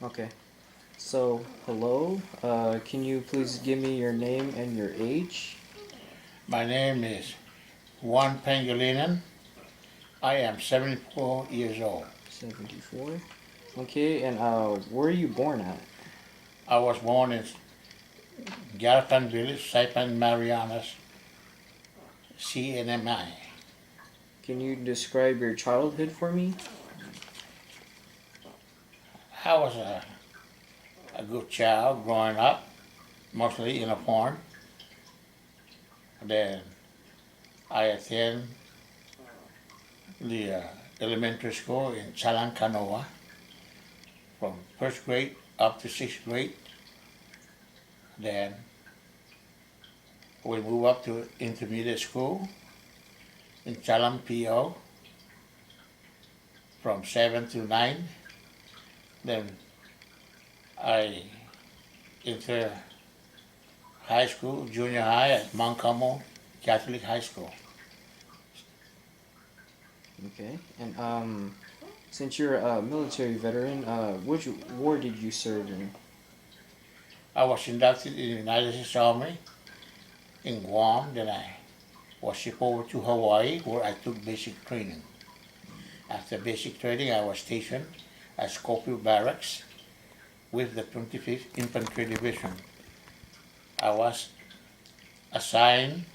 Okay. So, hello. Can you please give me your name and your age? My name is Juan Pangelinan. I am 74 years old. 74. Okay, and where are you born at? I was born in Garatan Village, Saipan Marianas, CNMI. Can you describe your childhood for me? I was a good child growing up, mostly in a farm. Then I attended the elementary school in Chalancanoa from first grade up to sixth grade. Then we moved up to intermediate school in Chalampio from 7 to 9. Then I entered high school, junior high at Mount Carmel Catholic High School. Okay, and since you're a military veteran, which war did you serve in? I was inducted in the United States Army in Guam. Then I was shipped over to Hawaii where I took basic training. After basic training, I was stationed at Schofield Barracks with the 25th Infantry Division. I was assigned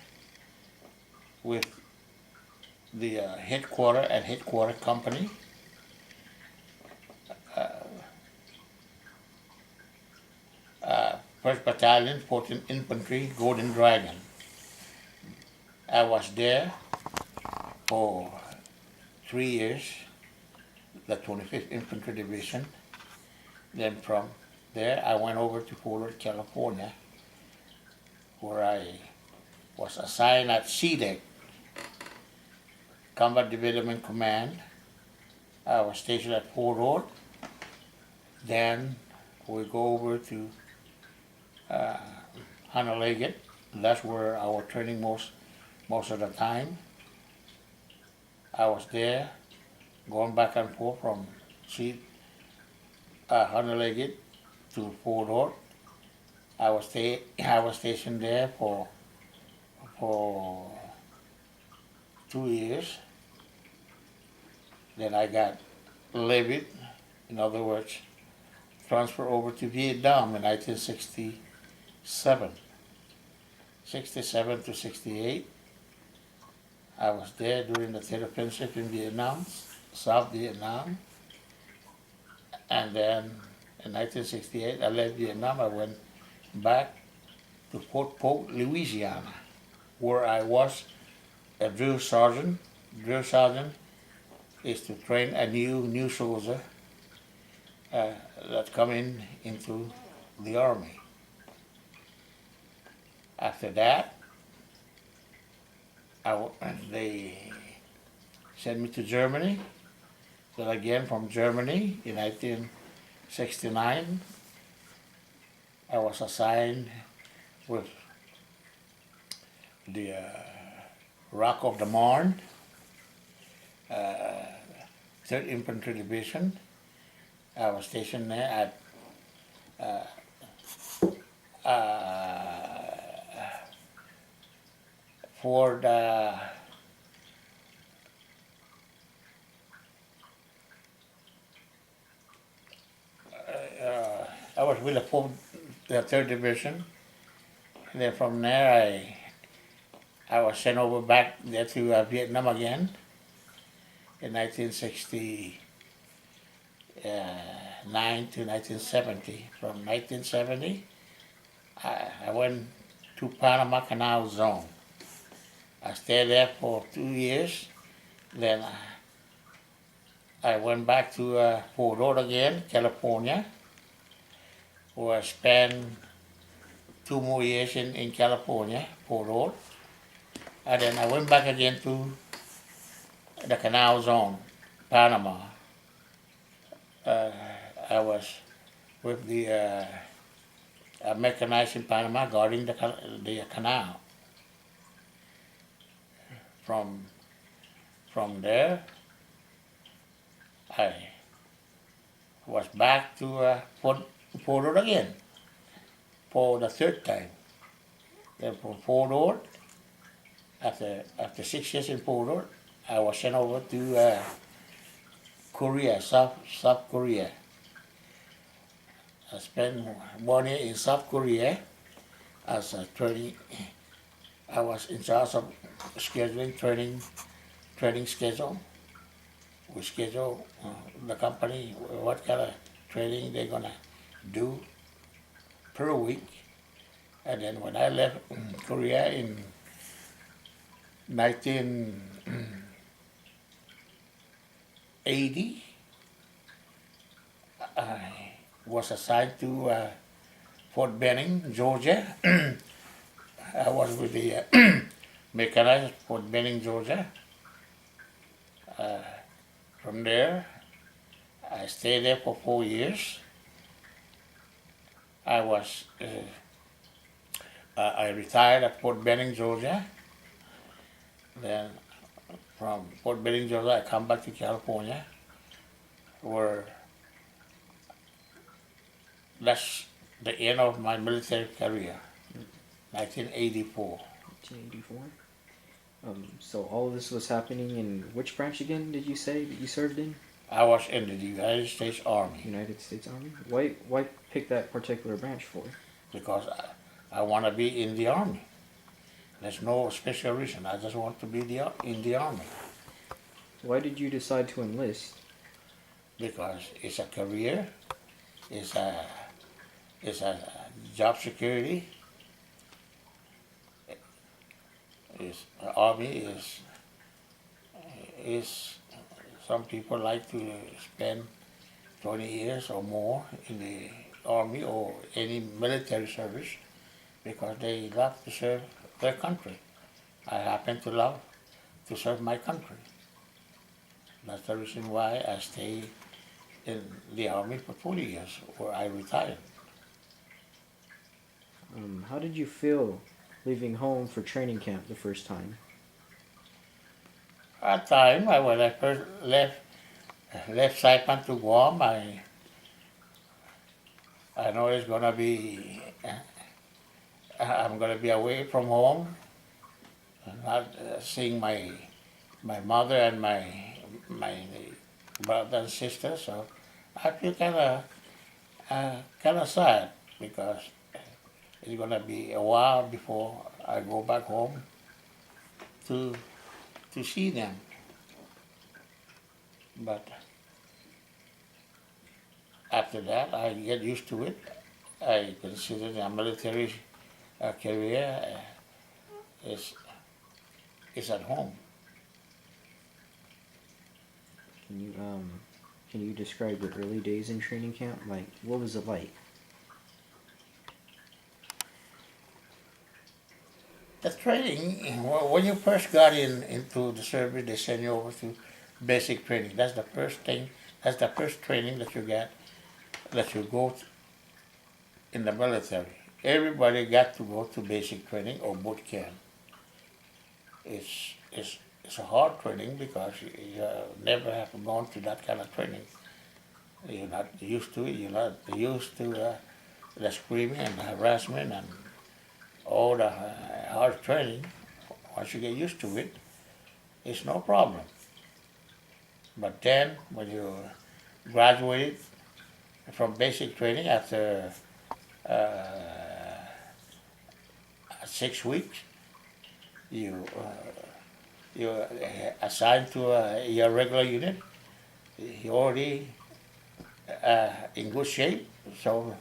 with the headquarter company. First Battalion, 14th Infantry, Golden Dragon. I was there for 3 years, the 25th Infantry Division. Then from there, I went over to Fort California, where I was assigned at CDEC, Combat Development Command. I was stationed at Fort Ord. Then we go over to Honolulu. That's where I was training most of the time. I was there, going back and forth from Honolulu to Fort Ord. I was stationed there for 2 years. Then I got levied, in other words, transferred over to Vietnam in 1967. 67 to 68. I was there during the Tet Offensive in Vietnam, South Vietnam. And then in 1968, I left Vietnam. I went back to Fort Polk, Louisiana, where I was a drill sergeant. Drill sergeant is to train a new soldier that come into the army. After that, they sent me to Germany. Then again from Germany in 1969, I was assigned with the Rock of the Marne, 3rd Infantry Division. I was stationed there at Fort I was with the 3rd Division. And then from there, I was sent over back there to Vietnam again in 1969 to 1970. From 1970, I went to Panama Canal Zone. I stayed there for 2 years. Then I went back to Fort Ord again, California, where I spent 2 more years in California, Fort Ord. And then I went back again to the Canal Zone, Panama. I was with the mechanized in Panama guarding the canal. From there, I was back to Fort Ord again for the third time. Then from Fort Ord, after 6 years in Fort Ord, I was sent over to Korea, South Korea. I spent 1 year in South Korea as a training. I was in charge of scheduling training schedule. We schedule the company what kind of training they're gonna do per week. And then when I left Korea in 1980, I was assigned to Fort Benning, Georgia. I was with the mechanized Fort Benning, Georgia. From there, I stayed there for 4 years. I retired at Fort Benning, Georgia. Then from Fort Benning, Georgia, I come back to California, where that's the end of my military career, 1984. 1984. So all of this was happening in which branch again did you say that you served in? I was in the United States Army United States Army. Why pick that particular branch for? because I want to be in the Army. There's no special reason. I just want to be in the Army Why did you decide to enlist? because it's a career, it's a job security. Army is some people like to spend 20 years or more in the Army or any military service because they love to serve their country. I happen to love to serve my country. That's the reason why I stayed in the Army for 40 years, where I retired. How did you feel leaving home for training camp the first time? At the time, when I first left Saipan to Guam, I know it's gonna be, I'm gonna be away from home, not seeing my mother and my brother and sister. So I feel kind of sad because it's gonna be a while before I go back home to see them. But after that, I get used to it. I consider the military career is at home. Can you describe your early days in training camp? Like, what was it like? The training, when you first got into the service, they send you over to basic training. That's the first thing. That's the first training that you get, that you go in the military. Everybody got to go to basic training or boot camp. It's a hard training because you never have gone to that kind of training. You're not used to it. You're not used to the screaming and the harassment and all the hard training. Once you get used to it, it's no problem. But then when you graduate from basic training after 6 weeks, you're assigned to your regular unit. You're already in good shape, so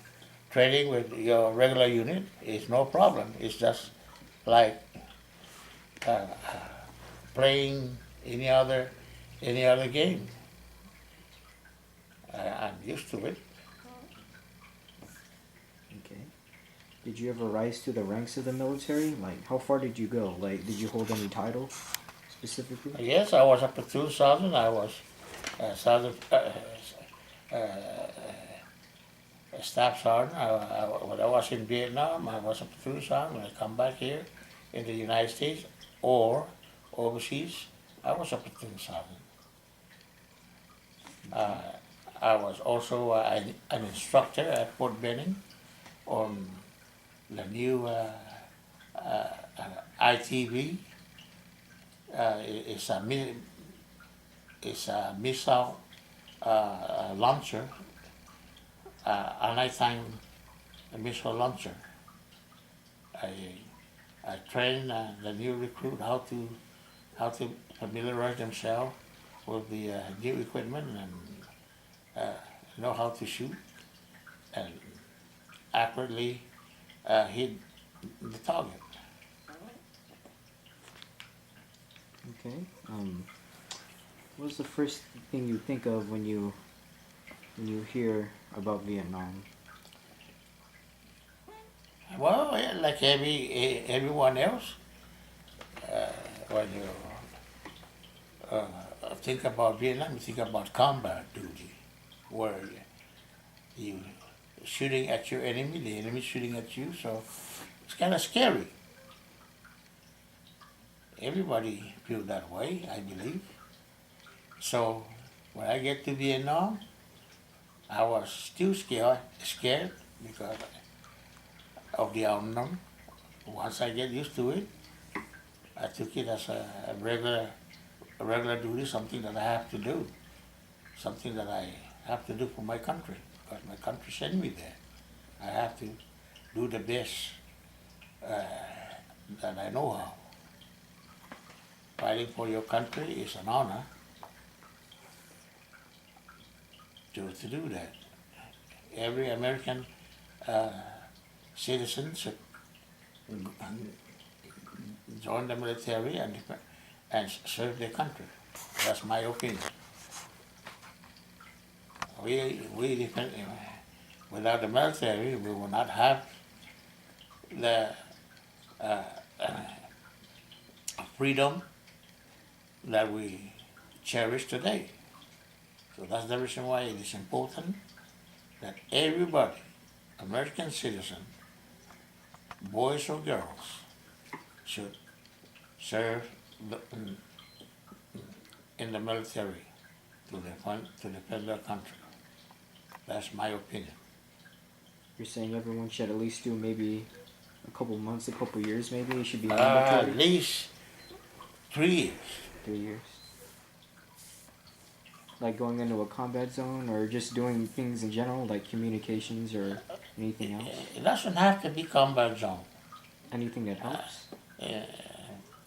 training with your regular unit is no problem. It's just like playing any other game. I'm used to it. Okay. Did you ever rise to the ranks of the military? Like, how far did you go? Like, did you hold any title specifically? Yes, I was a platoon sergeant. I was sergeant, staff sergeant. When I was in Vietnam, I was a platoon sergeant. When I come back here in the United States or overseas, I was a platoon sergeant. I was also an instructor at Fort Benning on the new ITV. It's a missile launcher, a nighttime missile launcher. I train the new recruit how to familiarize themselves with the new equipment and know how to shoot and accurately hit the target. Okay. What was the first thing you think of when you hear about Vietnam? Well, yeah, like everyone else, when you think about Vietnam, you think about combat duty, where you shooting at your enemy, the enemy shooting at you, so it's kind of scary. Everybody feels that way, I believe. So when I get to Vietnam, I was still scared because of the unknown. Once I get used to it, I took it as a regular duty, something that I have to do, something that I have to do for my country, because my country sent me there. I have to do the best that I know how. Fighting for your country is an honor to do that. Every American citizen should join the military and serve their country. That's my opinion. We depend, without the military, we will not have the freedom that we cherish today. So that's the reason why it is important that everybody, American citizen, boys or girls, should serve in the military to defend their country. That's my opinion. You're saying everyone should at least do maybe a couple months, a couple years, maybe it should be At mandatory. least 3 years. 3 years. Like going into a combat zone, or just doing things in general, like communications or anything else. It doesn't have to be combat zone. Anything that helps.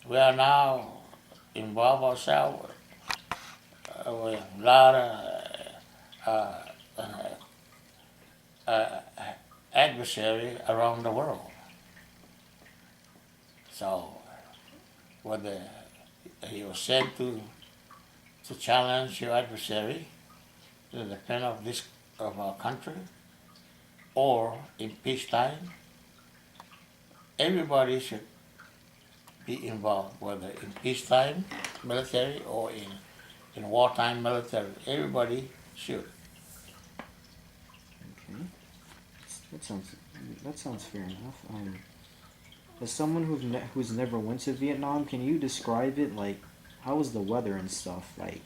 We are now involved ourselves with a lot of adversary around the world. So whether you're sent to challenge your adversary to the defense of our country, or in peacetime, everybody should be involved, whether in peacetime military or in wartime military. Everybody should. Okay. That sounds fair enough. As someone who's never went to Vietnam, can you describe it? Like, how was the weather and stuff? Like,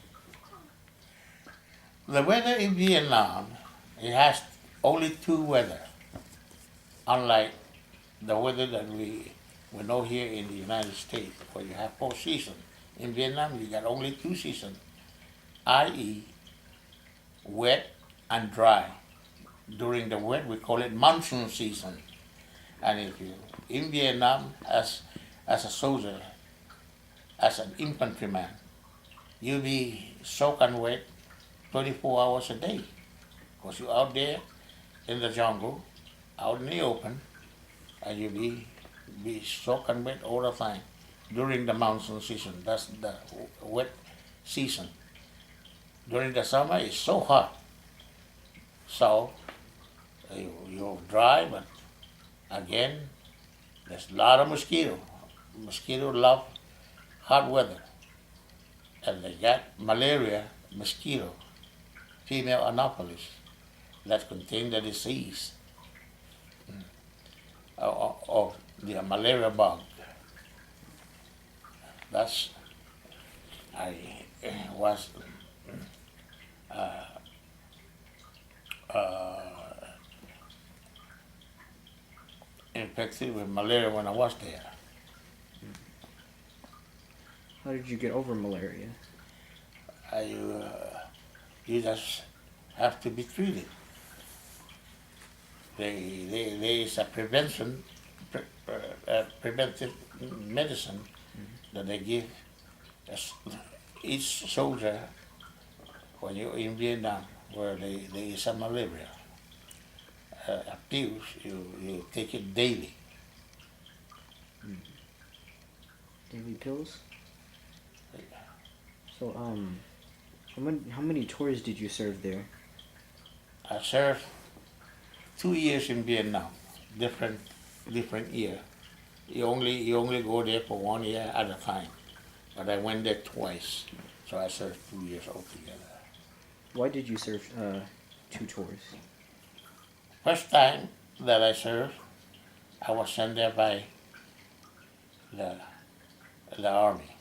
The weather in Vietnam, it has only two weather, unlike the weather that we know here in the United States, where you have 4 seasons. In Vietnam, you got only 2 seasons, i.e., wet and dry. During the wet, we call it monsoon season. And if you in Vietnam as a soldier, as an infantryman, you be soaking wet 24 hours a day, because you're out there in the jungle, out in the open, and you be soaking wet all the time during the monsoon season. That's the wet season. During the summer, it's so hot, so you're dry, but again, there's a lot of mosquito. Mosquito love hot weather, and they got malaria mosquito, female anopheles, that contain the disease of the malaria bug. That's I was infected with malaria when I was there. How did you get over malaria? You just have to be treated. There is a preventive medicine that they give each soldier when you're in Vietnam, where there is some malaria. Pills, you take it daily. Daily pills? So, how many tours did you serve there? I served 2 years in Vietnam, different year. You only go there for 1 year at a time, but I went there twice, so I served 2 years altogether. Why did you serve 2 tours? First time that I served, I was sent there by the army.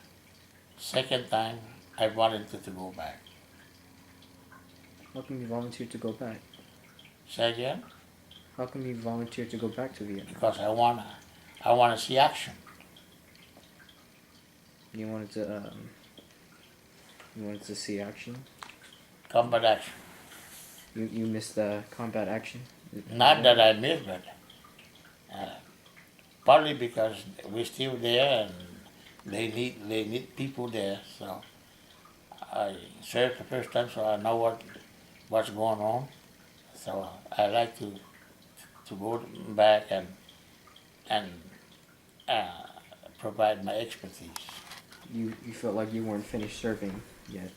Second time, I volunteered to go back. How come you volunteered to go back? Say again? How come you volunteered to go back to Vietnam? Because I wanna see action. You wanted to see action? Combat action. You missed the combat action? Not that I missed, but partly because we're still there and they need people there. So I served the first time, so I know what's going on. So I like to go back and provide my expertise. You felt like you weren't finished serving yet.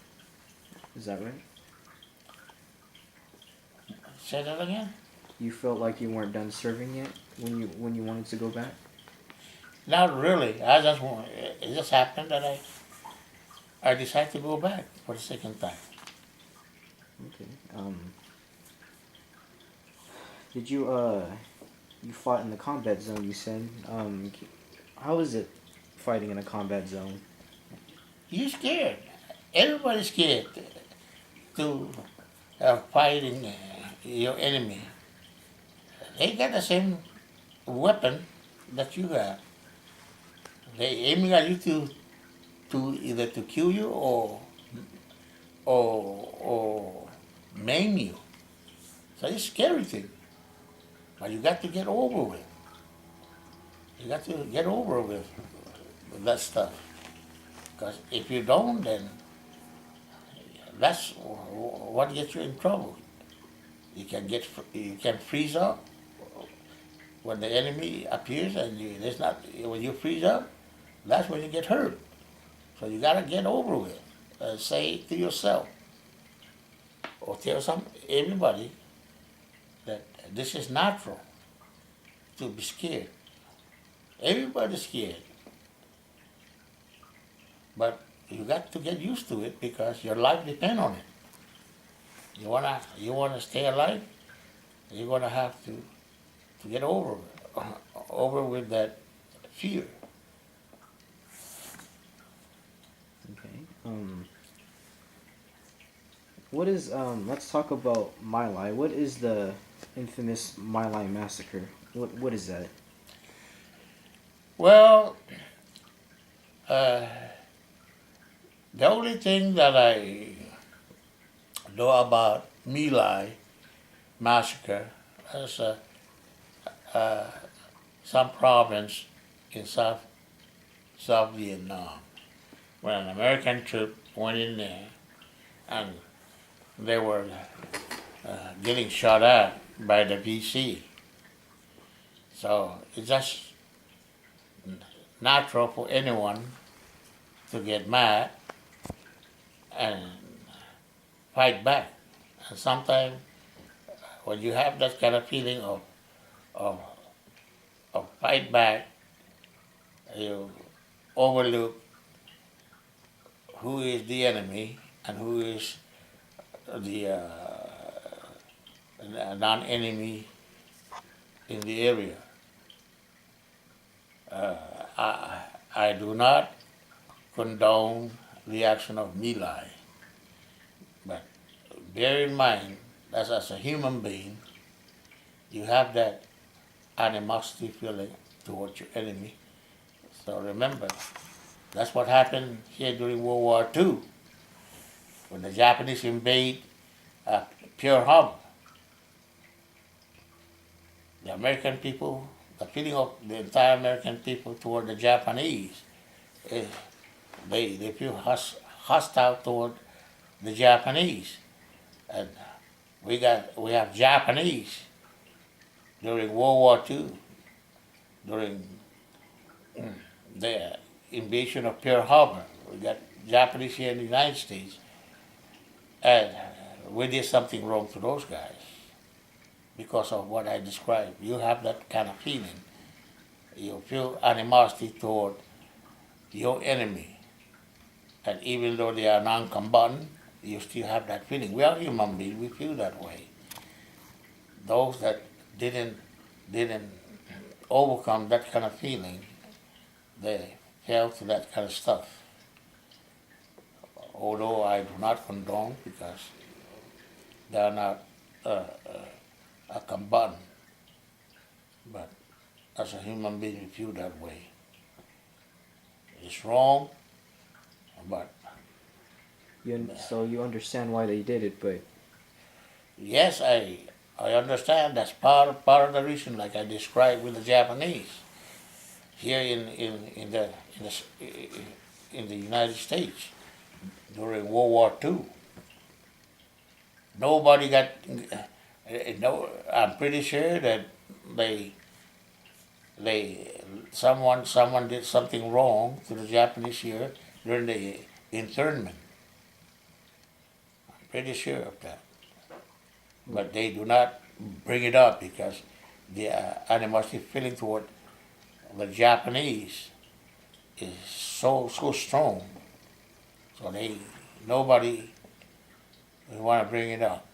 Is that right? Say that again? You felt like you weren't done serving yet when you wanted to go back? Not really. It just happened that I decided to go back for the second time. Okay. Did you you fought in the combat zone, you said? How is it fighting in a combat zone? You're scared. Everybody's scared to fighting your enemy. They got the same weapon that you have. They aiming at you to either to kill you or maim you. So it's a scary thing. But you got to get over with. You got to get over with that stuff. Because if you don't, then that's what gets you in trouble. You can freeze up when the enemy appears, and when you freeze up, that's when you get hurt. So you gotta get over with. Say it to yourself, or tell everybody that this is natural to be scared. Everybody's scared, but you got to get used to it because your life depends on it. You wanna stay alive. You're gonna have to get over with that fear. Okay. What is let's talk about My Lai. What is the infamous My Lai massacre? What is that? Well, the only thing that I know about My Lai massacre is some province in South Vietnam, when an American troop went in there and they were getting shot at by the VC. So it's just natural for anyone to get mad and fight back. And sometimes when you have that kind of feeling of fight back, you overlook who is the enemy and who is the non-enemy in the area. I do not condone the action of My Lai, but bear in mind as a human being, you have that animosity feeling towards your enemy. So remember, that's what happened here during World War II when the Japanese invade uh, Pearl Harbor. The American people, the feeling of the entire American people toward the Japanese, is they feel hostile toward the Japanese, and we have Japanese during World War II, during the invasion of Pearl Harbor. We got Japanese here in the United States, and we did something wrong to those guys because of what I described. You have that kind of feeling. You feel animosity toward your enemy, and even though they are non-combatant, you still have that feeling. We are human beings. We feel that way. Those that didn't overcome that kind of feeling, they fell to that kind of stuff. Although I do not condone because they are not a combatant, but as a human being, we feel that way. It's wrong, but So you understand why they did it, but yes, I understand that's part of the reason, like I described with the Japanese here in the United States during World War II. Nobody got no. I'm pretty sure that they someone did something wrong to the Japanese here during the internment. I'm pretty sure of that. But they do not bring it up because the animosity feeling toward the Japanese is so strong. So nobody want to bring it up.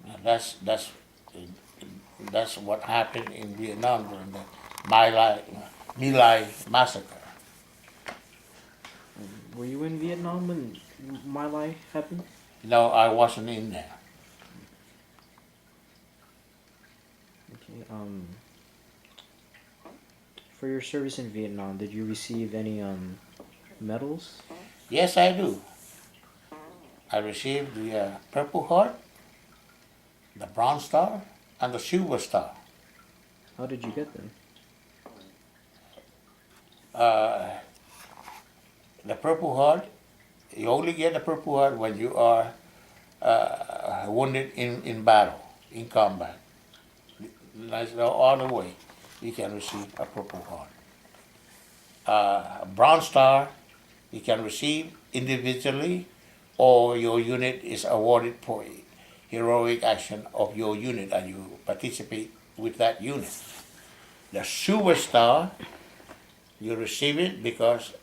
And that's what happened in Vietnam during the My Lai massacre. were you in Vietnam when My Lai happened? No, I wasn't in there. Okay. For your service in Vietnam, did you receive any medals? Yes, I do. I received the Purple Heart, the Bronze Star, and the Silver Star. How did you get them? Uh, the Purple Heart, you only get the Purple Heart when you are wounded in battle, in combat. That's all the way you can receive a Purple Heart. A Bronze Star you can receive individually, or your unit is awarded for heroic action of your unit and you participate with that unit. The Silver Star, you receive it because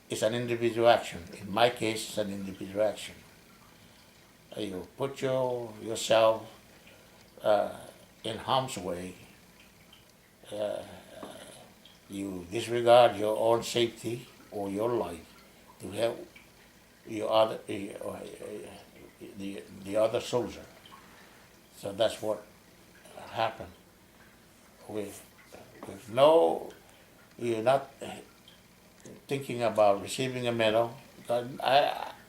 it's an individual action. In my case, it's an individual action. You put yourself in harm's way. You disregard your own safety or your life to help your other the other soldier. So that's what happened. With no, you're not thinking about receiving a medal.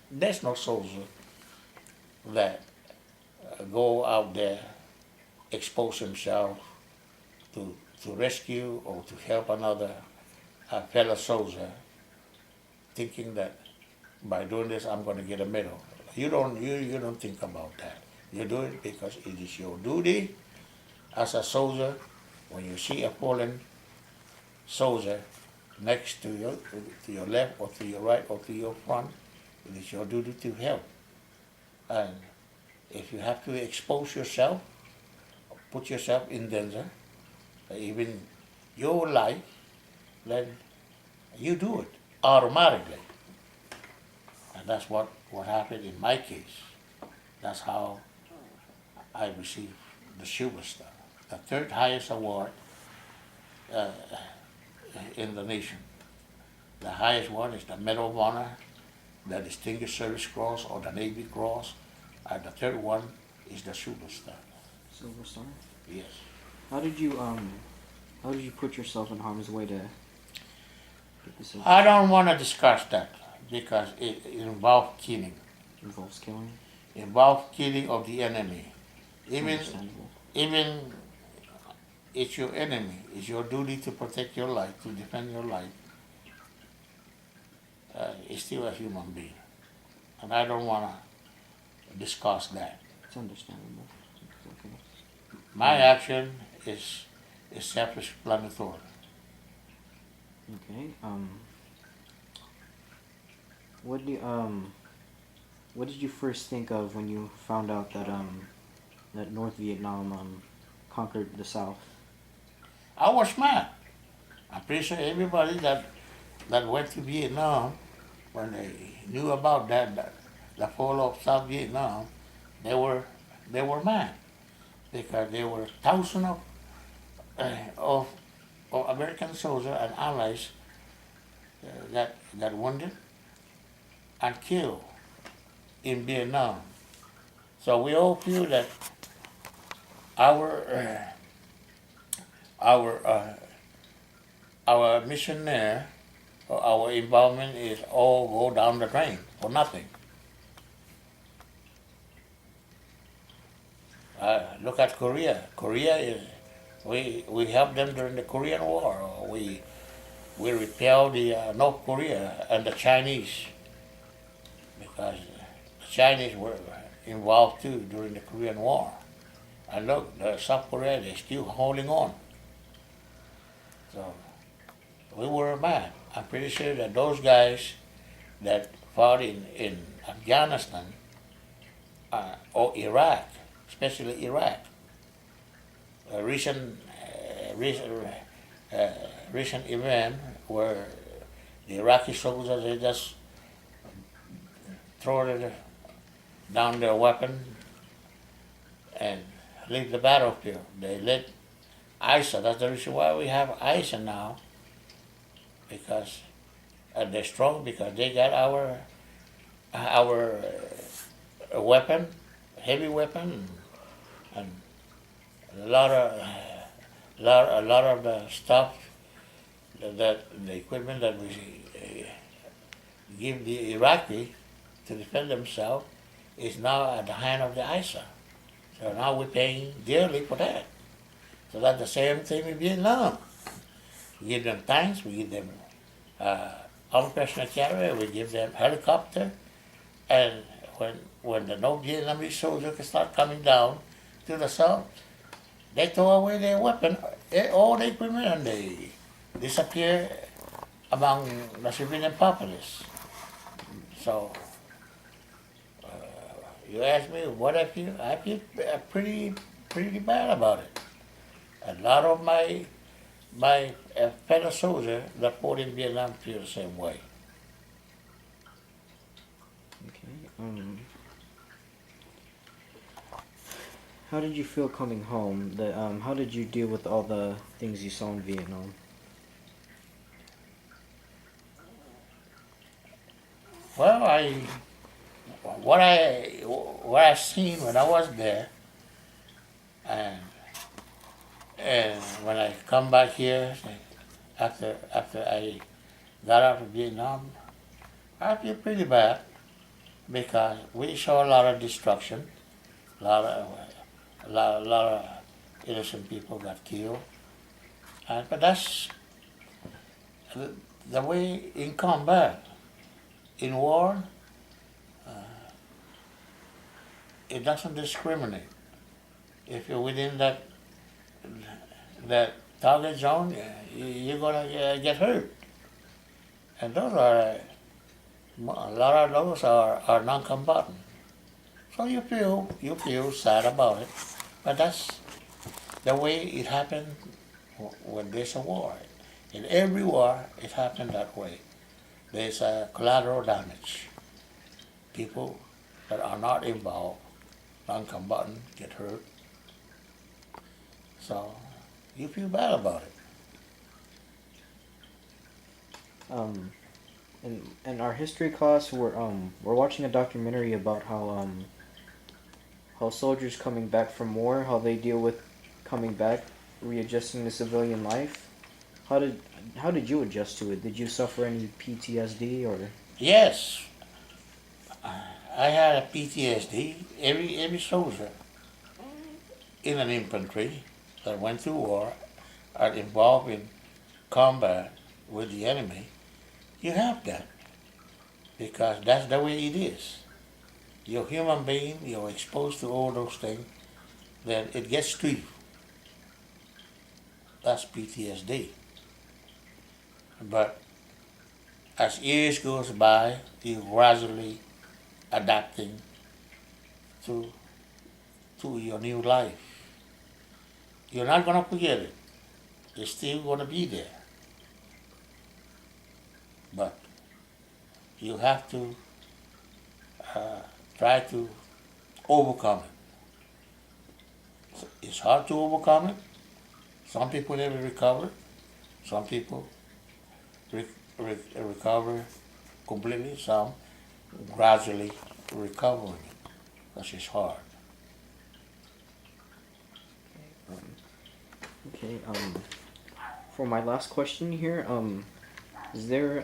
There's no soldier that go out there, expose himself to rescue or to help another fellow soldier, thinking that by doing this I'm going to get a medal. You don't think about that. You do it because it is your duty as a soldier. When you see a fallen soldier next to your left or to your right or to your front, it is your duty to help. And if you have to expose yourself, put yourself in danger, even your life, then you do it automatically. And that's what happened in my case. That's how I received the Silver Star, the third highest award in the nation. The highest one is the Medal of Honor, the Distinguished Service Cross or the Navy Cross, And the third one is the Silver Star. Silver Star. Yes. How did you put yourself in harm's way to get the Silver I Star? don't want to discuss that because it involves killing. Involves killing. Involves killing of the enemy. It's Even understandable. even it's your enemy. It's your duty to protect your life, to defend your life. It's still a human being, and I don't want to discuss that. It's understandable. It's okay. My action is self-explanatory. Okay. What do you, what did you first think of when you found out that that North Vietnam conquered the South? I was mad. I'm pretty sure everybody that went to Vietnam, when they knew about that the fall of South Vietnam, they were mad because there were thousands of American soldiers and allies that wounded and killed in Vietnam. So we all feel that our our our mission there, or our involvement is all go down the drain for nothing. Look at Korea. Korea is we helped them during the Korean War. We repelled the North Korea and the Chinese because the Chinese were involved too during the Korean War. And look, the South Korea is still holding on. So we were mad. I'm pretty sure that those guys that fought in Afghanistan or Iraq, especially Iraq, a recent event where the Iraqi soldiers they just throw down their weapon and leave the battlefield. They let ISA. That's the reason why we have ISA now, because they're strong because they got our weapon, heavy weapon, and a lot of the stuff that the equipment that we give the Iraqi to defend themselves is now at the hand of the ISA. So now we're paying dearly for that. So that's the same thing in Vietnam. We give them tanks, we give them armored personnel carrier, we give them helicopter, and when the North Vietnamese soldiers start coming down to the south, they throw away their weapon, all the equipment, and they disappear among the civilian populace. So you ask me what I feel pretty bad about it. A lot of my fellow soldiers that fought in Vietnam feel the same way. Okay. How did you feel coming home? How did you deal with all the things you saw in Vietnam? Well, what I seen when I was there, and when I come back here after I got out of Vietnam, I feel pretty bad because we saw a lot of destruction, a lot of innocent people got killed, but that's the way in combat. In war, it doesn't discriminate. If you're within that target zone, you're gonna get hurt. And those are a lot of those are non-combatant. So you feel sad about it, but that's the way it happened when there's a war. In every war, it happened that way. There's a collateral damage. People that are not involved, non-combatant, get hurt. So you feel bad about it. In our history class, we're watching a documentary about how how soldiers coming back from war, how they deal with coming back, readjusting to civilian life. How did how did you adjust to it? Did you suffer any PTSD or? Yes, I had a PTSD. Every soldier in an infantry that went to war are involved in combat with the enemy. You have that because that's the way it is. You're a human being. You're exposed to all those things. Then it gets to you. That's PTSD. But as years goes by, you gradually adapting to your new life. You're not gonna forget it. It's still gonna be there. But you have to uh, try to overcome it. It's hard to overcome it. Some people never recover. Some people recover completely. Some gradually recovering it. Because it's hard. Okay. For my last question here, is there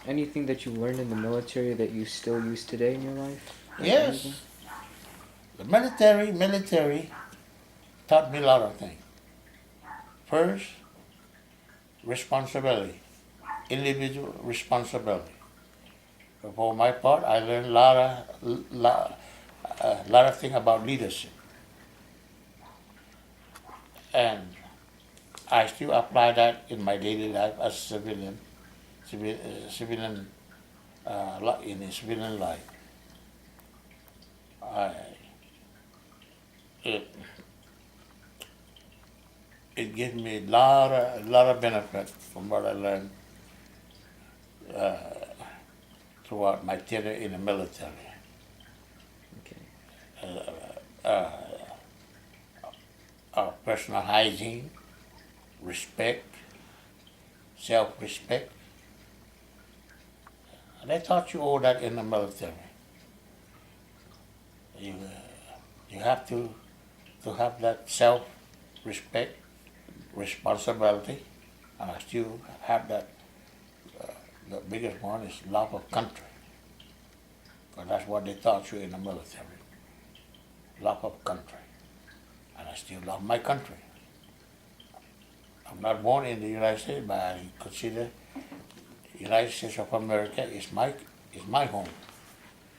anything that you learned in the military that you still use today in your life? Anything? Yes, the military taught me a lot of things. First, responsibility, individual responsibility. For my part, I learned a lot of things about leadership, and I still apply that in my daily life as a civilian in a civilian life. I, it it gave me a lot of benefit from what I learned uh, throughout my tenure in the military. Okay. Uh, Personal hygiene, respect, self-respect. They taught you all that in the military. You have to have that self-respect, responsibility, and I still have that. The biggest one is love of country, because that's what they taught you in the military. Love of country, and I still love my country. I'm not born in the United States, but I consider the United States of America is my home,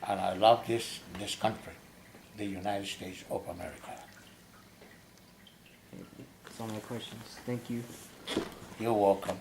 and I love this country, the United States of America. That's all my questions. Thank you. You're welcome.